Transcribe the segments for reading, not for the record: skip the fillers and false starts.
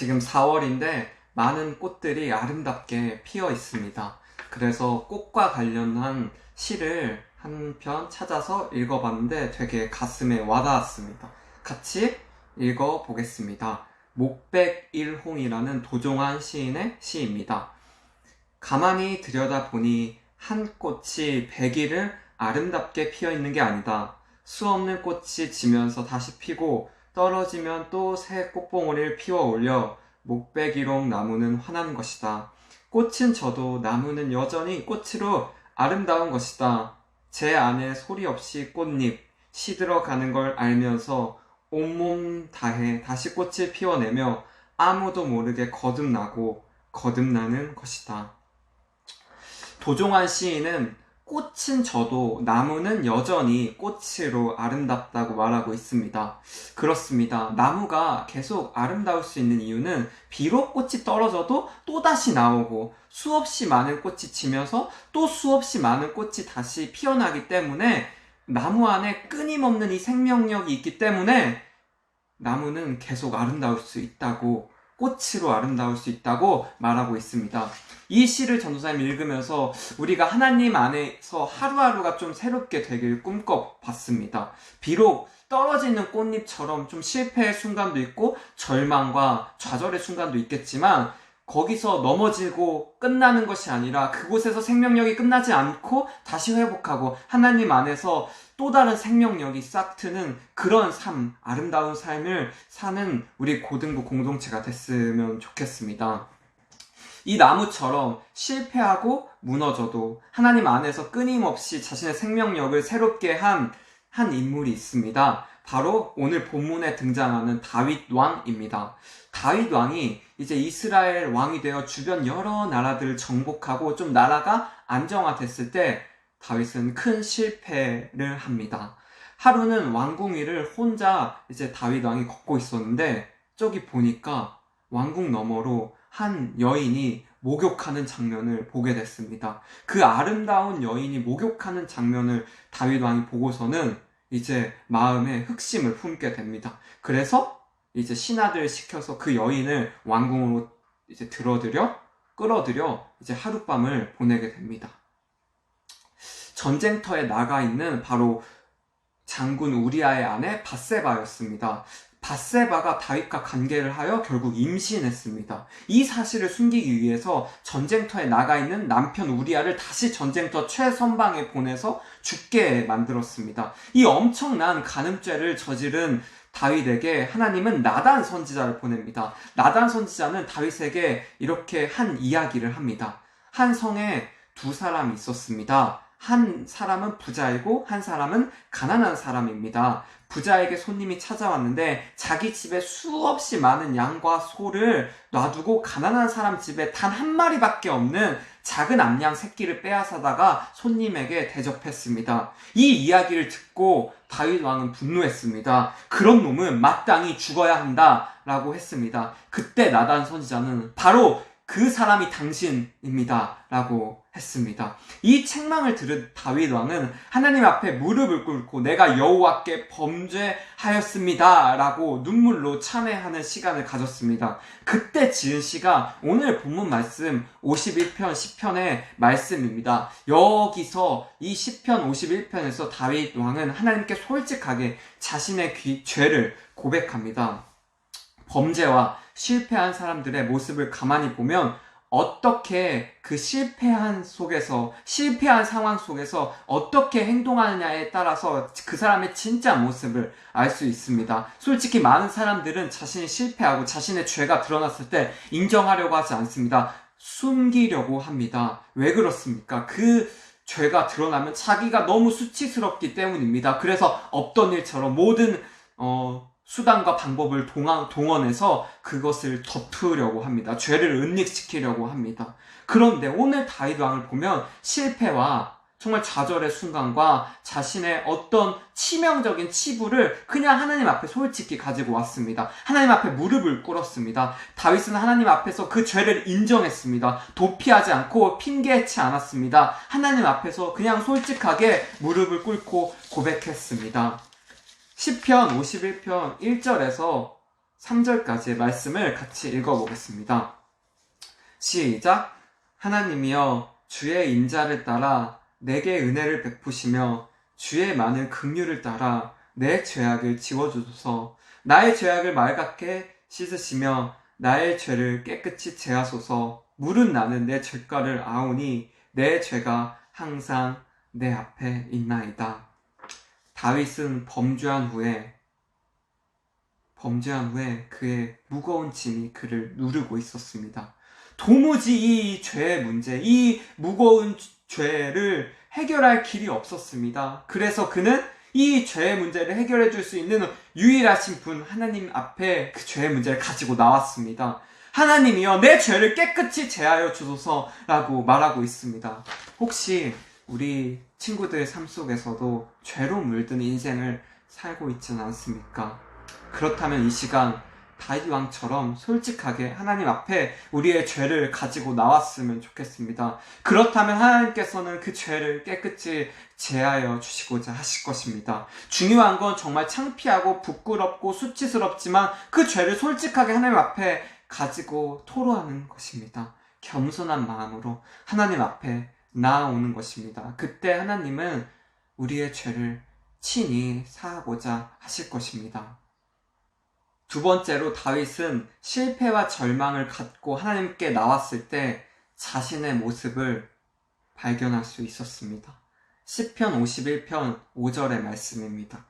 지금 4월인데 많은 꽃들이 아름답게 피어 있습니다. 그래서 꽃과 관련한 시를 한 편 찾아서 읽어봤는데 되게 가슴에 와닿았습니다. 같이 읽어보겠습니다. 목백일홍이라는 도종환 시인의 시입니다. 가만히 들여다보니 한 꽃이 백일을 아름답게 피어 있는 게 아니다. 수없는 꽃이 지면서 다시 피고 떨어지면 또 새 꽃봉오리를 피워 올려 목백일홍 나무는 환한 것이다. 꽃은 져도 나무는 여전히 꽃으로 아름다운 것이다. 제 안에 소리 없이 꽃잎 시들어가는 걸 알면서 온몸 다해 다시 꽃을 피워내며 아무도 모르게 거듭나고 거듭나는 것이다. 도종환 시인은 꽃은 져도 나무는 여전히 꽃으로 아름답다고 말하고 있습니다. 그렇습니다. 나무가 계속 아름다울 수 있는 이유는 비록 꽃이 떨어져도 또다시 나오고 수없이 많은 꽃이 지면서 또 수없이 많은 꽃이 다시 피어나기 때문에 나무 안에 끊임없는 이 생명력이 있기 때문에 나무는 계속 아름다울 수 있다고, 꽃으로 아름다울 수 있다고 말하고 있습니다. 이 시를 전도사님이 읽으면서 우리가 하나님 안에서 하루하루가 좀 새롭게 되길 꿈꿔봤습니다. 비록 떨어지는 꽃잎처럼 좀 실패의 순간도 있고 절망과 좌절의 순간도 있겠지만 거기서 넘어지고 끝나는 것이 아니라 그곳에서 생명력이 끝나지 않고 다시 회복하고 하나님 안에서 또 다른 생명력이 싹 트는 그런 삶, 아름다운 삶을 사는 우리 고등부 공동체가 됐으면 좋겠습니다. 이 나무처럼 실패하고 무너져도 하나님 안에서 끊임없이 자신의 생명력을 새롭게 한 인물이 있습니다. 바로 오늘 본문에 등장하는 다윗 왕입니다. 다윗 왕이 이제 이스라엘 왕이 되어 주변 여러 나라들을 정복하고 좀 나라가 안정화됐을 때 다윗은 큰 실패를 합니다. 하루는 왕궁 위를 혼자 이제 다윗 왕이 걷고 있었는데 저기 보니까 왕궁 너머로 한 여인이 목욕하는 장면을 보게 됐습니다. 그 아름다운 여인이 목욕하는 장면을 다윗 왕이 보고서는 이제 마음에 흑심을 품게 됩니다. 그래서 이제 신하들 시켜서 그 여인을 왕궁으로 이제 끌어들여 이제 하룻밤을 보내게 됩니다. 전쟁터에 나가 있는 바로 장군 우리아의 아내 밧세바였습니다. 밧세바가 다윗과 관계를 하여 결국 임신했습니다. 이 사실을 숨기기 위해서 전쟁터에 나가 있는 남편 우리아를 다시 전쟁터 최선방에 보내서 죽게 만들었습니다. 이 엄청난 간음죄를 저지른 다윗에게 하나님은 나단 선지자를 보냅니다. 나단 선지자는 다윗에게 이렇게 한 이야기를 합니다. 한 성에 두 사람이 있었습니다. 한 사람은 부자이고 한 사람은 가난한 사람입니다. 부자에게 손님이 찾아왔는데 자기 집에 수없이 많은 양과 소를 놔두고 가난한 사람 집에 단 한 마리밖에 없는 작은 암양 새끼를 빼앗아다가 손님에게 대접했습니다. 이 이야기를 듣고 다윗 왕은 분노했습니다. 그런 놈은 마땅히 죽어야 한다라고 했습니다. 그때 나단 선지자는 바로 그 사람이 당신입니다 라고 했습니다. 이 책망을 들은 다윗 왕은 하나님 앞에 무릎을 꿇고 내가 여호와께 범죄하였습니다 라고 눈물로 참회하는 시간을 가졌습니다. 그때 지은 시가 오늘 본문 말씀 51편 10편의 말씀입니다. 여기서 이 10편 51편에서 다윗 왕은 하나님께 솔직하게 자신의 죄를 고백합니다. 범죄와 실패한 사람들의 모습을 가만히 보면 어떻게 그 실패한 상황 속에서 어떻게 행동하느냐에 따라서 그 사람의 진짜 모습을 알 수 있습니다. 솔직히 많은 사람들은 자신이 실패하고 자신의 죄가 드러났을 때 인정하려고 하지 않습니다. 숨기려고 합니다. 왜 그렇습니까? 그 죄가 드러나면 자기가 너무 수치스럽기 때문입니다. 그래서 없던 일처럼 모든 수단과 방법을 동원해서 그것을 덮으려고 합니다. 죄를 은닉시키려고 합니다. 그런데 오늘 다윗 왕을 보면 실패와 정말 좌절의 순간과 자신의 어떤 치명적인 치부를 그냥 하나님 앞에 솔직히 가지고 왔습니다. 하나님 앞에 무릎을 꿇었습니다. 다윗은 하나님 앞에서 그 죄를 인정했습니다. 도피하지 않고 핑계치 않았습니다. 하나님 앞에서 그냥 솔직하게 무릎을 꿇고 고백했습니다. 시편 51편 1절에서 3절까지의 말씀을 같이 읽어보겠습니다. 시작! 하나님이여 주의 인자를 따라 내게 은혜를 베푸시며 주의 많은 긍휼을 따라 내 죄악을 지워주소서. 나의 죄악을 맑게 씻으시며 나의 죄를 깨끗이 제하소서. 물은 나는 내 죄가를 아오니 내 죄가 항상 내 앞에 있나이다. 다윗은 범죄한 후에 그의 무거운 짐이 그를 누르고 있었습니다. 도무지 이 죄의 문제, 이 무거운 죄를 해결할 길이 없었습니다. 그래서 그는 이 죄의 문제를 해결해 줄 수 있는 유일하신 분 하나님 앞에 그 죄의 문제를 가지고 나왔습니다. 하나님이여 내 죄를 깨끗이 제하여 주소서라고 말하고 있습니다. 혹시 우리 친구들의 삶 속에서도 죄로 물든 인생을 살고 있지는 않습니까? 그렇다면 이 시간 다윗 왕처럼 솔직하게 하나님 앞에 우리의 죄를 가지고 나왔으면 좋겠습니다. 그렇다면 하나님께서는 그 죄를 깨끗이 제하여 주시고자 하실 것입니다. 중요한 건 정말 창피하고 부끄럽고 수치스럽지만 그 죄를 솔직하게 하나님 앞에 가지고 토로하는 것입니다. 겸손한 마음으로 하나님 앞에 나아오는 것입니다. 그때 하나님은 우리의 죄를 친히 사하고자 하실 것입니다. 두 번째로 다윗은 실패와 절망을 갖고 하나님께 나왔을 때 자신의 모습을 발견할 수 있었습니다. 시편 51편 5절의 말씀입니다.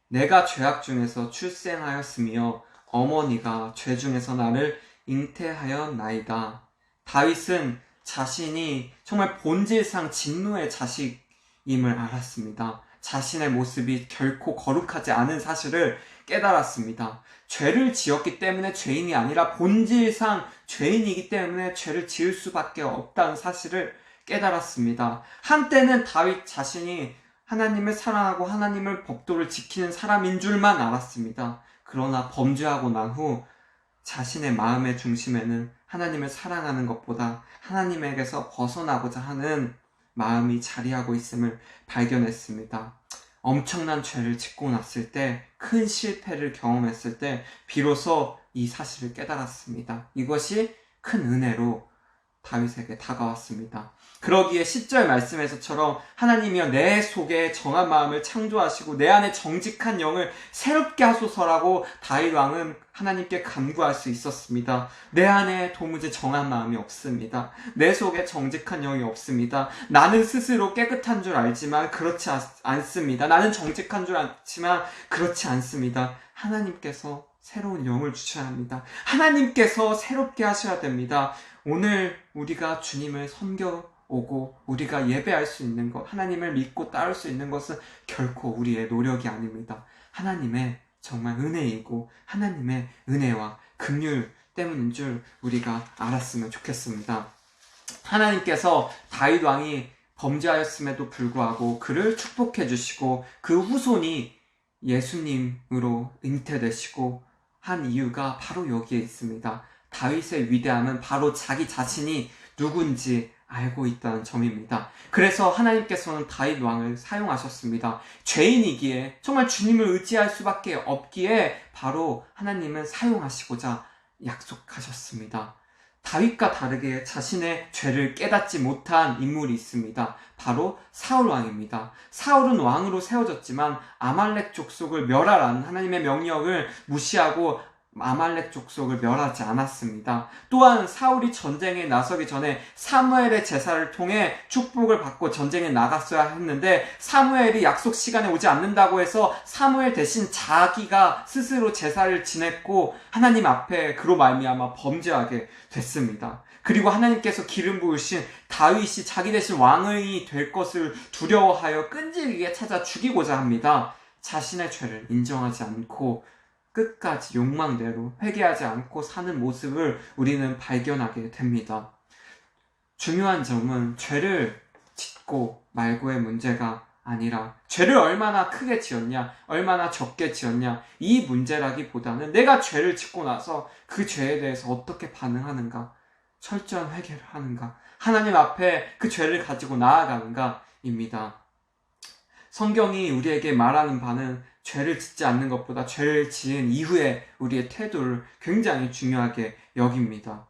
내가 죄악 중에서 출생하였으며 어머니가 죄 중에서 나를 잉태하였나이다. 다윗은 자신이 정말 본질상 진노의 자식임을 알았습니다. 자신의 모습이 결코 거룩하지 않은 사실을 깨달았습니다. 죄를 지었기 때문에 죄인이 아니라 본질상 죄인이기 때문에 죄를 지을 수밖에 없다는 사실을 깨달았습니다. 한때는 다윗 자신이 하나님을 사랑하고 하나님의 법도를 지키는 사람인 줄만 알았습니다. 그러나 범죄하고 난 후 자신의 마음의 중심에는 하나님을 사랑하는 것보다 하나님에게서 벗어나고자 하는 마음이 자리하고 있음을 발견했습니다. 엄청난 죄를 짓고 났을 때, 큰 실패를 경험했을 때 비로소 이 사실을 깨달았습니다. 이것이 큰 은혜로 다윗에게 다가왔습니다. 그러기에 10절 말씀에서처럼 하나님이여 내 속에 정한 마음을 창조하시고 내 안에 정직한 영을 새롭게 하소서라고 다윗 왕은 하나님께 간구할 수 있었습니다. 내 안에 도무지 정한 마음이 없습니다. 내 속에 정직한 영이 없습니다. 나는 스스로 깨끗한 줄 알지만 그렇지 않습니다. 나는 정직한 줄 알지만 그렇지 않습니다. 하나님께서 새로운 영을 주셔야 합니다. 하나님께서 새롭게 하셔야 됩니다. 오늘 우리가 주님을 섬겨오고 우리가 예배할 수 있는 것, 하나님을 믿고 따를 수 있는 것은 결코 우리의 노력이 아닙니다. 하나님의 정말 은혜이고 하나님의 은혜와 긍휼 때문인 줄 우리가 알았으면 좋겠습니다. 하나님께서 다윗 왕이 범죄하였음에도 불구하고 그를 축복해 주시고 그 후손이 예수님으로 잉태되시고 한 이유가 바로 여기에 있습니다. 다윗의 위대함은 바로 자기 자신이 누군지 알고 있다는 점입니다. 그래서 하나님께서는 다윗 왕을 사용하셨습니다. 죄인이기에 정말 주님을 의지할 수밖에 없기에 바로 하나님은 사용하시고자 약속하셨습니다. 다윗과 다르게 자신의 죄를 깨닫지 못한 인물이 있습니다. 바로 사울 왕입니다. 사울은 왕으로 세워졌지만 아말렉 족속을 멸하라는 하나님의 명령을 무시하고 아말렉 족속을 멸하지 않았습니다. 또한 사울이 전쟁에 나서기 전에 사무엘의 제사를 통해 축복을 받고 전쟁에 나갔어야 했는데 사무엘이 약속 시간에 오지 않는다고 해서 사무엘 대신 자기가 스스로 제사를 지냈고 하나님 앞에 그로 말미암아 범죄하게 됐습니다. 그리고 하나님께서 기름 부으신 다윗이 자기 대신 왕이 될 것을 두려워하여 끈질기게 찾아 죽이고자 합니다. 자신의 죄를 인정하지 않고 끝까지 욕망대로 회개하지 않고 사는 모습을 우리는 발견하게 됩니다. 중요한 점은 죄를 짓고 말고의 문제가 아니라 죄를 얼마나 크게 지었냐, 얼마나 적게 지었냐 이 문제라기보다는 내가 죄를 짓고 나서 그 죄에 대해서 어떻게 반응하는가, 철저한 회개를 하는가, 하나님 앞에 그 죄를 가지고 나아가는가입니다. 성경이 우리에게 말하는 바는 죄를 짓지 않는 것보다 죄를 지은 이후에 우리의 태도를 굉장히 중요하게 여깁니다.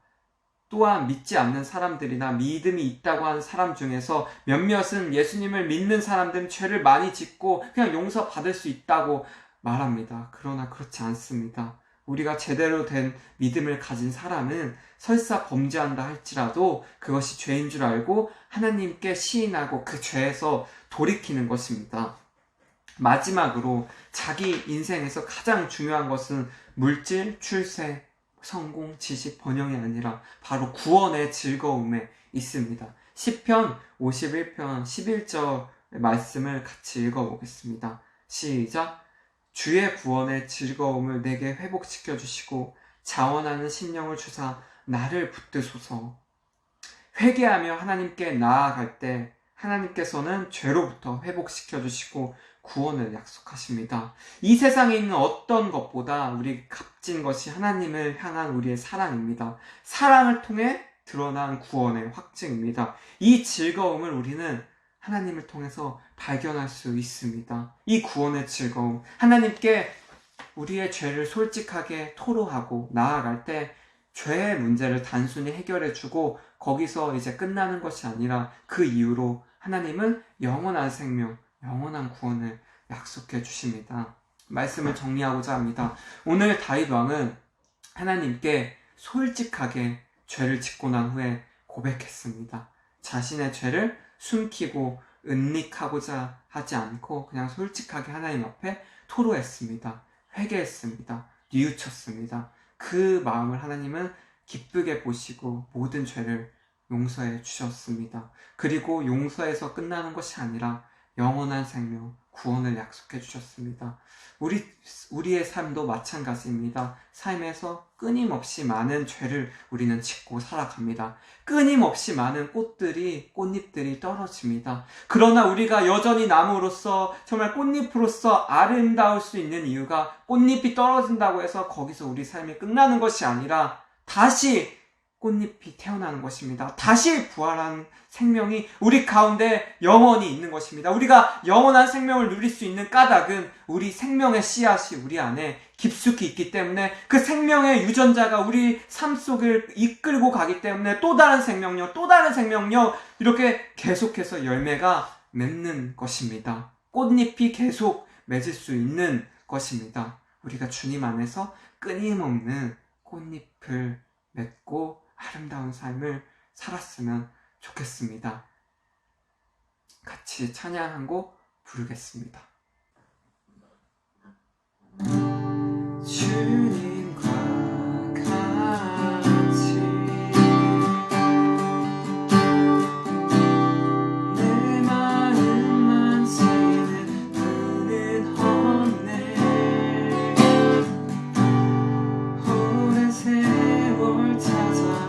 또한 믿지 않는 사람들이나 믿음이 있다고 하는 사람 중에서 몇몇은 예수님을 믿는 사람들은 죄를 많이 짓고 그냥 용서받을 수 있다고 말합니다. 그러나 그렇지 않습니다. 우리가 제대로 된 믿음을 가진 사람은 설사 범죄한다 할지라도 그것이 죄인 줄 알고 하나님께 시인하고 그 죄에서 돌이키는 것입니다. 마지막으로 자기 인생에서 가장 중요한 것은 물질, 출세, 성공, 지식, 번영이 아니라 바로 구원의 즐거움에 있습니다. 시편 51편 11절 말씀을 같이 읽어보겠습니다. 시작! 주의 구원의 즐거움을 내게 회복시켜 주시고 자원하는 심령을 주사 나를 붙드소서. 회개하며 하나님께 나아갈 때 하나님께서는 죄로부터 회복시켜 주시고 구원을 약속하십니다. 이 세상에 있는 어떤 것보다 우리 값진 것이 하나님을 향한 우리의 사랑입니다. 사랑을 통해 드러난 구원의 확증입니다. 이 즐거움을 우리는 하나님을 통해서 발견할 수 있습니다. 이 구원의 즐거움, 하나님께 우리의 죄를 솔직하게 토로하고 나아갈 때 죄의 문제를 단순히 해결해주고 거기서 이제 끝나는 것이 아니라 그 이후로 하나님은 영원한 생명, 영원한 구원을 약속해 주십니다. 말씀을 정리하고자 합니다. 오늘 다윗 왕은 하나님께 솔직하게 죄를 짓고 난 후에 고백했습니다. 자신의 죄를 숨기고 은닉하고자 하지 않고 그냥 솔직하게 하나님 앞에 토로했습니다. 회개했습니다. 뉘우쳤습니다. 그 마음을 하나님은 기쁘게 보시고 모든 죄를 용서해 주셨습니다. 그리고 용서해서 끝나는 것이 아니라 영원한 생명, 구원을 약속해 주셨습니다. 우리의 삶도 마찬가지입니다. 삶에서 끊임없이 많은 죄를 우리는 짓고 살아갑니다. 끊임없이 많은 꽃잎들이 떨어집니다. 그러나 우리가 여전히 나무로서 정말 꽃잎으로서 아름다울 수 있는 이유가 꽃잎이 떨어진다고 해서 거기서 우리 삶이 끝나는 것이 아니라 다시 꽃잎이 태어나는 것입니다. 다시 부활한 생명이 우리 가운데 영원히 있는 것입니다. 우리가 영원한 생명을 누릴 수 있는 까닭은 우리 생명의 씨앗이 우리 안에 깊숙이 있기 때문에 그 생명의 유전자가 우리 삶 속을 이끌고 가기 때문에 또 다른 생명력 이렇게 계속해서 열매가 맺는 것입니다. 꽃잎이 계속 맺을 수 있는 것입니다. 우리가 주님 안에서 끊임없는 꽃잎을 맺고 아름다운 삶을 살았으면 좋겠습니다. 같이 찬양 한 곡 부르겠습니다. 주님과 같이 내 마음만 지는 그는 헌내 오랜 세월 찾아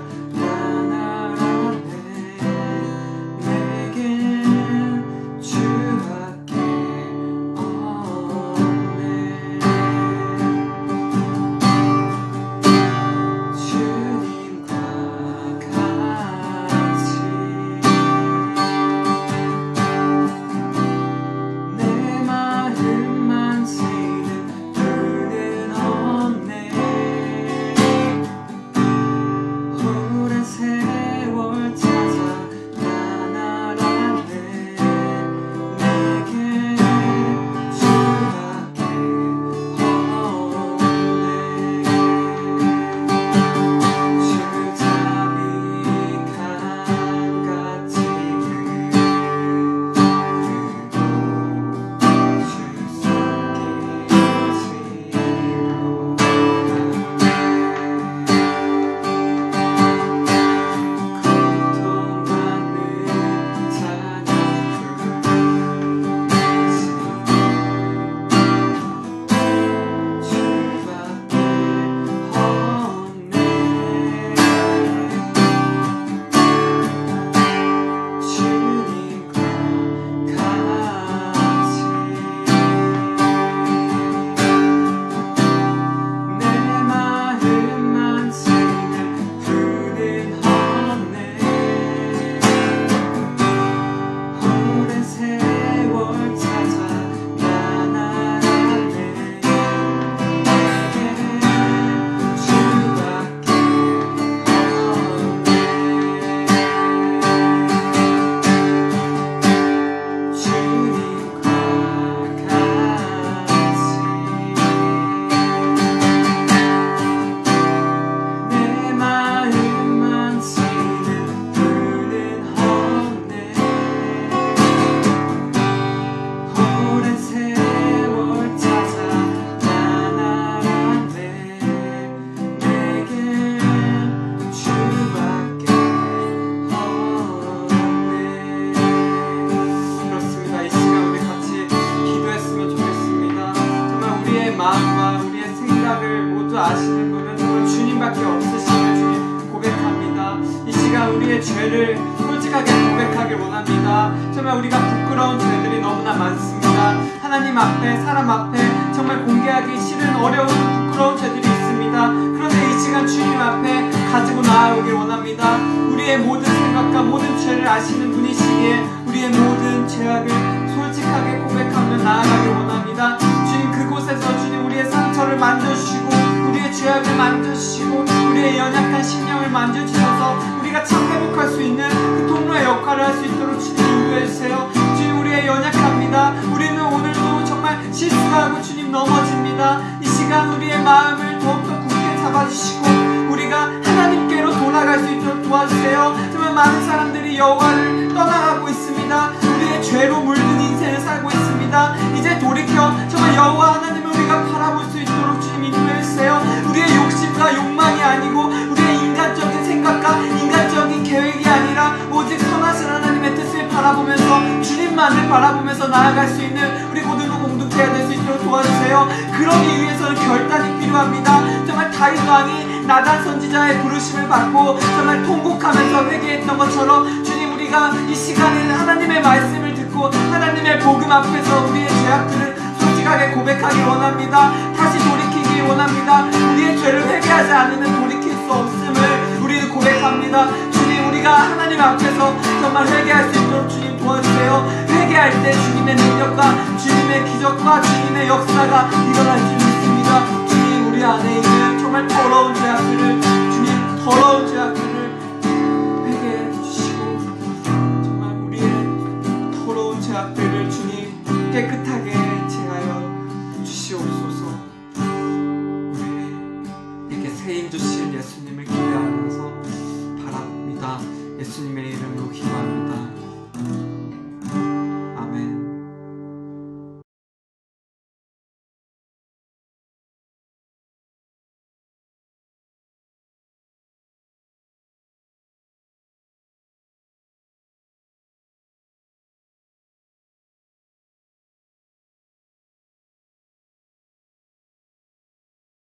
아시는 분은 정말 주님밖에 없으심을 주님 고백합니다. 이 시간 우리의 죄를 솔직하게 고백하길 원합니다. 정말 우리가 부끄러운 죄들이 너무나 많습니다. 하나님 앞에, 사람 앞에 정말 공개하기 싫은 어려운 부끄러운 죄들이 있습니다. 그런데 이 시간 주님 앞에 가지고 나아오길 원합니다. 우리의 모든 생각과 모든 죄를 아시는 분이시기에 우리의 모든 죄악을 솔직하게 고백하며 나아가길 원합니다. 주님, 그곳에서 주님 우리의 상처를 만져주시고 우리의 죄악을 만져주시고 우리의 연약한 심령을 만져주셔서 우리가 참 회복할 수 있는 그 통로의 역할을 할 수 있도록 주님 인도해주세요. 주님, 우리의 연약합니다. 우리는 오늘도 정말 실수하고 주님 넘어집니다. 이 시간 우리의 마음을 더욱더 굳게 잡아주시고 우리가 하나님께로 돌아갈 수 있도록 도와주세요. 정말 많은 사람들이 여호와를 떠나가고 있습니다. 우리의 죄로 물든 인생을 살고 있습니다. 이제 돌이켜 정말 여호와 하나님을 우리가 바라볼 수 있도록 주님 인도해주세요. 우리의 욕심과 욕망이 아니고 우리의 인간적인 생각과 인간적인 계획이 아니라 오직 선하신 하나님의 뜻을 바라보면서 주님만을 바라보면서 나아갈 수 있는 우리 모두가 공동체가 될 수 있도록 도와주세요. 그러기 위해서는 결단이 필요합니다. 정말 다윗 왕이 나단 선지자의 부르심을 받고 정말 통곡하면서 회개했던 것처럼 주님, 우리가 이 시간에 하나님의 말씀을 듣고 하나님의 복음 앞에서 우리의 죄악들을 솔직하게 고백하기 원합니다. 다시 돌이키기 원합니다. 우리의 죄를 회개하지 않으면 돌이킬 수 없음을 우리는 고백합니다. 주님, 우리가 하나님 앞에서 정말 회개할 수 있도록 주님 도와주세요. 회개할 때 주님의 능력과 주님의 기적과 주님의 역사가 일어날 줄 믿습니다. 주님, 우리 안에 있는 정말 더러운 죄악들을 주님, 더러운 죄악들을 회개해 주시고 정말 우리의 더러운 죄악들을 주님 깨끗하게 제하여 주시옵소서. 우리에게 세임 주실 예수님을 기대하면서 바랍니다. 예수님의